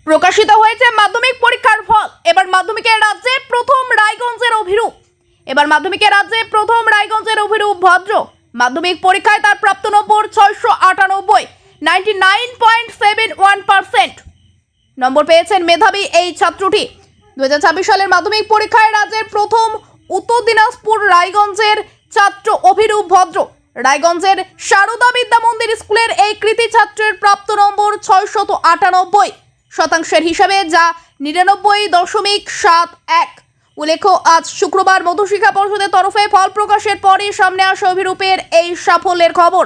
প্রকাশিত হয়েছে মাধ্যমিক পরীক্ষার ফল। এবার মাধ্যমিকের রাজ্যে প্রথম রায়গঞ্জের অভিরূপ। ভদ্র মাধ্যমিক পরীক্ষায় তার প্রাপ্ত নম্বর 698, 99.71%। নম্বর পেয়েছেন মেধাবী এই ছাত্রটি। 2026 সালের মাধ্যমিক পরীক্ষায় রাজ্যের প্রথম উত্তর দিনাজপুর রায়গঞ্জের ছাত্র অভিরূপ ভদ্র। রায়গঞ্জের সারদা বিদ্যা মন্দির স্কুলের এই কৃতি ছাত্রের প্রাপ্ত নম্বর 698% হিসাবে, যা 99.71। উল্লেখ্য, আজ শুক্রবার মধ্যশিক্ষা পর্ষদের তরফে ফল প্রকাশের পরই সামনে আসে অভিরূপের এই সাফল্যের খবর।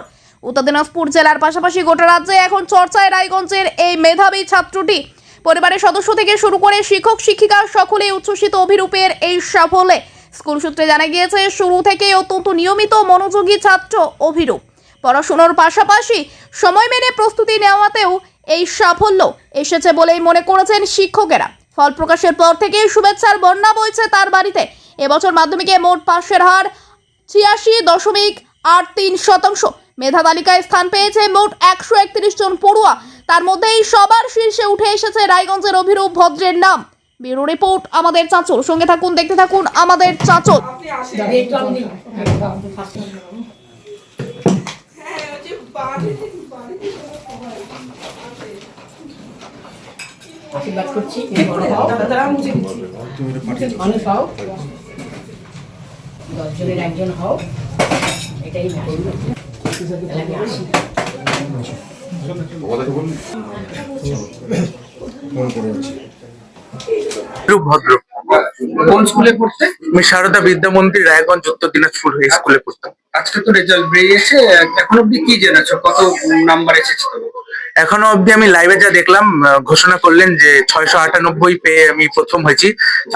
উত্তর দিনাজপুর জেলার পাশাপাশি গোটা রাজ্যে এখন চর্চায় রায়গঞ্জের এই মেধাবী ছাত্রটি। পরিবারের সদস্য থেকে শুরু করে শিক্ষক শিক্ষিকা সকলেই উচ্ছ্বসিত অভিরূপের এই সাফল্যে। স্কুল সূত্রে জানা গিয়েছে, শুরু থেকেই অত্যন্ত নিয়মিত মনোযোগী ছাত্র অভিরূপ। পড়াশোনার পাশাপাশি সময় মেনে প্রস্তুতি নেওয়াতেও এই সাফল্য এসেছে বলেই মনে করেছেন শিক্ষকেরা। ফল প্রকাশের পর থেকেই শুভেচ্ছার বন্যা বইছে তার বাড়িতে। এবছর মাধ্যমিকে মোট পাশের হার 86.83%। মেধা তালিকায় স্থান পেয়েছে মোট 131 জন পড়ুয়া। তার মধ্যেই সবার শীর্ষে উঠে এসেছে রায়গঞ্জের অভিরূপ ভদ্রের নাম। ব্যুরো রিপোর্ট আমাদের চাঁচল। সঙ্গে থাকুন, দেখতে থাকুন আমাদের চাঁচল। আশীর্বাদ করছি, দশজনের একজন হও, এটাই ভদ্র। কোন স্কুলে পড়তে? আমি সারদা বিদ্যা মন্দির রায়গঞ্জ উত্তর দিনাজপুর স্কুলে পড়তাম। আজকে তো রেজাল্ট বেরিয়েছে, এখন অব্দি কি জেনেছো, কত নাম্বার এসেছে? এখনো অব্দি আমি লাইভে যা দেখলাম, ঘোষণা করলেন যে 698 পেয়ে আমি প্রথম হয়েছি।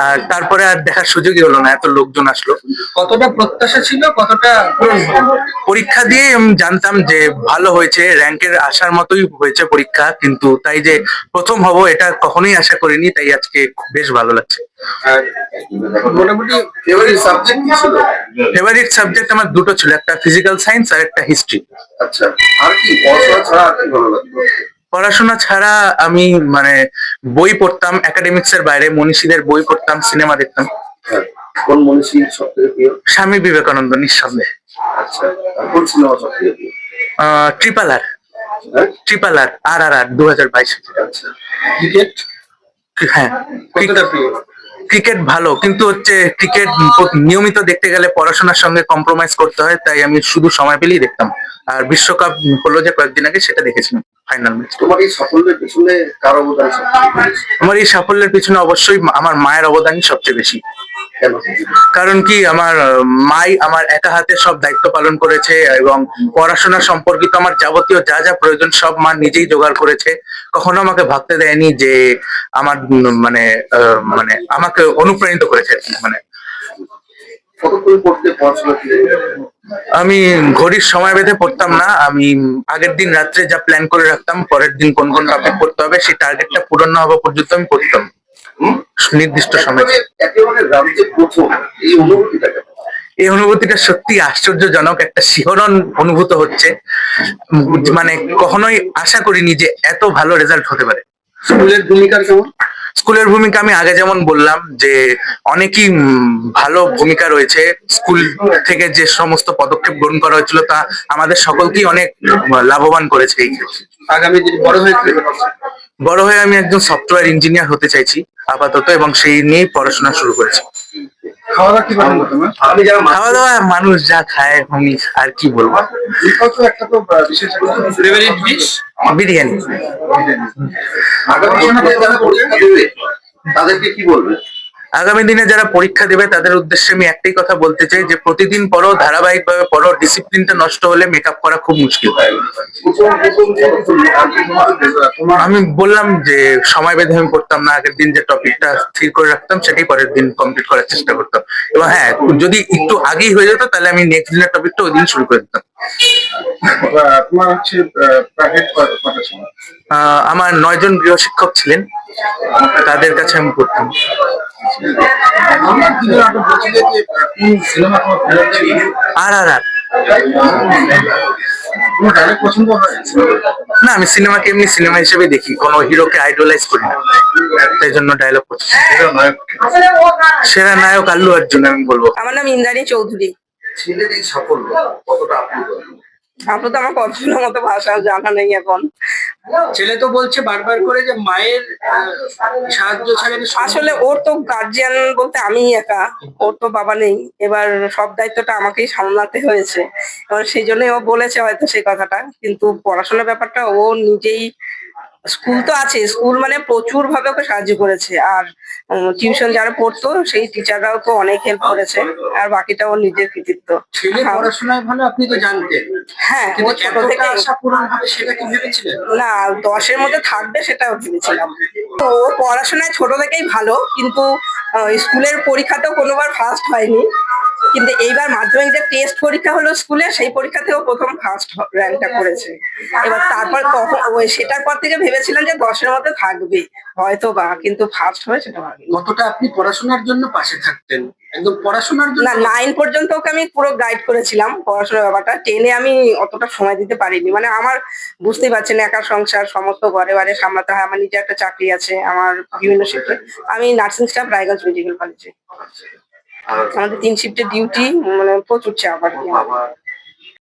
আর তারপরে আর দেখার সুযোগই হলো না, এত লোকজন আসলো। কতটা প্রত্যাশা ছিল, কতটা পরীক্ষা দিয়ে আমি জানতাম যে ভালো হয়েছে, র্যাঙ্কের আসার মতোই হয়েছে পরীক্ষা, কিন্তু তাই যে প্রথম হব এটা কখনোই আশা করিনি। তাই আজকে বেশ ভালো লাগছে। মোটামুটি ফেভারিট সাবজেক্ট আমার দুটো ছিল, একটা ফিজিক্যাল সায়েন্স আর একটা হিস্ট্রি। আচ্ছা, আর কি পড়াশোনা ছাড়া আর কি ভালো লাগতো? পড়াশোনা ছাড়া আমি বই পড়তাম, একাডেমিক্স এর বাইরে মনীষীদের বই পড়তাম, সিনেমা দেখতাম। কোন মনীষী সবথেকে প্রিয়? স্বামী বিবেকানন্দ, নিঃসন্দেহে। আচ্ছা, কোন সিনেমা সবথেকে প্রিয়? ট্রিপল আর, RRR 2022। আচ্ছা, ক্রিকেট? হ্যাঁ, কতটা প্রিয়? ক্রিকেট ভালো, কিন্তু হচ্ছে ক্রিকেট নিয়মিত দেখতে গেলে পড়াশোনার সঙ্গে কম্প্রোমাইজ করতে হয়, তাই আমি শুধু সময় পেলেই দেখতাম। আর বিশ্বকাপ হলো যে কয়েকদিন আগে, সেটা দেখেছিলাম, ফাইনাল ম্যাচ। তোমার এই সাফল্যের পেছনে কার অবদান সবচেয়ে বেশি? আমার এই সাফল্যের পিছনে অবশ্যই আমার মায়ের অবদানই সবচেয়ে বেশি। কেন? কারণ কি, আমার মাই আমার একা হাতে সব দায়িত্ব পালন করেছে এবং পড়াশোনা সম্পর্কিত আমার যাবতীয় যা যা প্রয়োজন সব মা নিজেই জোগাড় করেছে। কখনো আমাকে ভাবতে দেয়নি যে আমার আমাকে অনুপ্রাণিত করেছে। কতক্ষণ পড়তে পড়াশোনা ছিল? আমি ঘড়ির সময় বেঁধে পড়তাম না। আমি আগের দিন রাত্রে যা প্ল্যান করে রাখতাম, পরের দিন কোন কোন টপিক পড়তে হবে, সেই টার্গেটটা পূরণ না হওয়া পর্যন্ত আমি পড়তাম নির্দিষ্ট সময়। একেবারে রাজ্যে প্রথম, এই অনুভূতিটা কেমন? এই অনুভূতিটা সত্যি আশ্চর্যজনক, একটা শিহরণ অনুভূত হচ্ছে। কখনোই আশা করিনি যে এত ভালো রেজাল্ট হতে পারে। স্কুলের ভূমিকা কেমন? স্কুলের ভূমিকা আমি আগে যেমন বললাম যে অনেকই ভালো ভূমিকা রয়েছে। স্কুল থেকে যে সমস্ত পদক্ষেপ গ্রহণ করা হয়েছিল তা আমাদের সকলকেই অনেক লাভবান করেছে এই ক্ষেত্রে। আগামী দিন বড় হয়ে আমি একজন সফটওয়্যার ইঞ্জিনিয়ার হতে চাইছি আপাতত, এবং সেই নিয়েই পড়াশোনা শুরু করেছি। খাওয়া দাওয়া মানুষ যা খায়, আমি আর কি বলবো। একটা তো বিশেষ বিরিয়ানি। তাদেরকে কি বলবে? আগামী দিনে যারা পরীক্ষা দেবে তাদের উদ্দেশ্যে আমি একটাই কথা বলতে চাই যে প্রতিদিন পড়ো, ধারাবাহিকভাবে পড়ো। ডিসিপ্লিনটা নষ্ট হলে মেকআপ করা খুব মুশকিল। আমি বললাম যে সময় বেঁধে আমি পড়তাম না, আগের দিন যে টপিকটা স্থির করে রাখতাম সেটাই পরের দিন কমপ্লিট করার চেষ্টা করতাম। এবং হ্যাঁ, যদি একটু আগেই হয়ে যেত তাহলে আমি নেক্সট দিনের টপিকটা ওই দিন শুরু করে দিতাম। আমার 9 জন গৃহশিক্ষক ছিলেন, তাদের কাছে আমি পড়তাম। RRR কোনো ডায়লগ পছন্দ হয়? না, আমি সিনেমাকে এমনি সিনেমা হিসেবে দেখি, কোনো হিরোকে আইডলাইজ করি না, তাই জন্য ডায়লগ করছি। সেরা নায়ক আল্লু অর্জুন আমি বলবো। আমার নাম ইন্দ্রাণী চৌধুরী। ছেলের এই সাফল্য কতটা আপ্লুত? আপনার তো আমার কতগুলোর মতো ভাষা জানা নেই এখন। ছেলে তো বলছে বারবার করে যে মায়ের সাহায্য ছাড়া আমি আসলে ওর তো গার্জিয়ান বলতে আমিই একা, ওর তো বাবা নেই, এবার সব দায়িত্বটা আমাকেই সামলাতে হয়েছে। এবার সেই জন্যই ও বলেছে হয়তো সেই কথাটা, কিন্তু পড়াশোনার ব্যাপারটা ও নিজেই, স্কুল তো আছে, স্কুল মানে প্রচুর ভাবে ওকে সাহায্য করেছে, আর টিউশন যারা পড়তো সেই টিচাররাও তো অনেক হেল্প করেছে, আর বাকিটা ওর নিজের কৃতিত্ব। ছেলে পড়াশোনায় ভালো আপনি তো জানতেন, হ্যাঁ, ও কিন্তু ছোট এতটা থেকে আশা পূরণ হবে সেটা কি ভেবেছিলেন? না, 10-এর মধ্যে থাকবে সেটাও ভেবেছিলাম। তো ও পড়াশোনায় ছোট থেকেই ভালো, কিন্তু স্কুলের পরীক্ষাতেও কোনোবার ফার্স্ট হয়নি, কিন্তু এইবার মাধ্যমিক যে টেস্ট পরীক্ষা হলো স্কুলে, সেই পরীক্ষাতেও প্রথম ফার্স্ট র্যাঙ্কটা করেছে। এবার তারপর তখন ওই সেটার পর থেকে ভেবেছিলাম যে 10-এর মধ্যে থাকবে হয়তো বা, কিন্তু ফার্স্ট হয়ে সেটা হয়নি। কতটা আপনি পড়াশোনার জন্য পাশে থাকতেন, একদম পড়াশোনার জন্য? না, 9 পর্যন্ত ওকে আমি পুরো গাইড করেছিলাম পড়াশোনার ব্যাপারটা। 10-এ আমি অতটা সময় দিতে পারিনি, মানে আমার বুঝতেই পারছেন একা সংসার, সমস্ত ঘরে বারে সামলাতে হয়, আমার নিজের একটা চাকরি আছে, আমার বিভিন্ন শিফটে। আমি নার্সিং স্টাফ রায়গঞ্জ মেডিকেল কলেজে। আমাদের 3 শিফটের ডিউটি, মানে প্রচুর চাপ আর কি।